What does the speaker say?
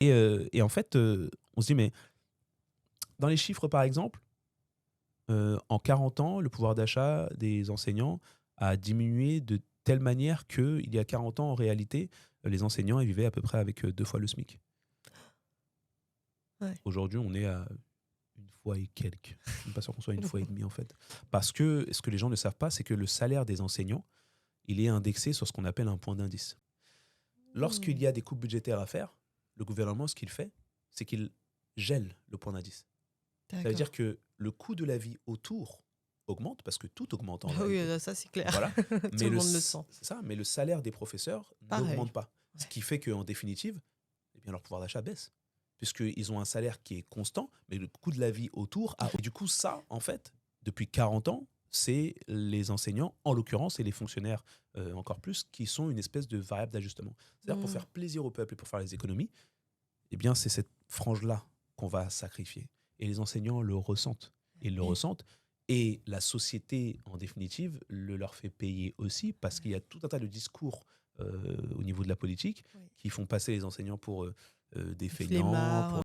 Et en fait, on se dit, mais dans les chiffres, par exemple, en 40 ans, le pouvoir d'achat des enseignants a diminué de telle manière qu'il y a 40 ans, en réalité, les enseignants, ils vivaient à peu près avec 2 fois le SMIC. Ouais. Aujourd'hui, on est à une fois et quelques. Je suis même pas sûr qu'on soit une fois et demie, en fait. Parce que ce que les gens ne savent pas, c'est que le salaire des enseignants, il est indexé sur ce qu'on appelle un point d'indice. Lorsqu'il Mmh. y a des coupes budgétaires à faire, le gouvernement, ce qu'il fait, c'est qu'il gèle le point d'indice. Ça veut dire D'accord. que le coût de la vie autour augmente, parce que tout augmente en Ah oui, réalité. ça c'est clair. Voilà. Tout Mais le monde le sent. c'est ça, mais le salaire des professeurs Pareil. n'augmente pas. Ce Ouais. qui fait qu'en définitive, eh bien, leur pouvoir d'achat baisse. Puisqu'ils ont un salaire qui est constant, mais le coût de la vie autour a. Et du coup, ça, en fait, depuis 40 ans, c'est les enseignants, en l'occurrence, et les fonctionnaires encore plus, qui sont une espèce de variable d'ajustement. C'est-à-dire pour Mmh. faire plaisir au peuple et pour faire les économies, eh bien, c'est cette frange-là qu'on va sacrifier. Et les enseignants le ressentent. Ils le Et ressentent. Et la société, en définitive, le leur fait payer aussi, parce qu'il y a tout un tas de discours au niveau de la politique oui. qui font passer les enseignants pour des Les feignants, flemmards, pour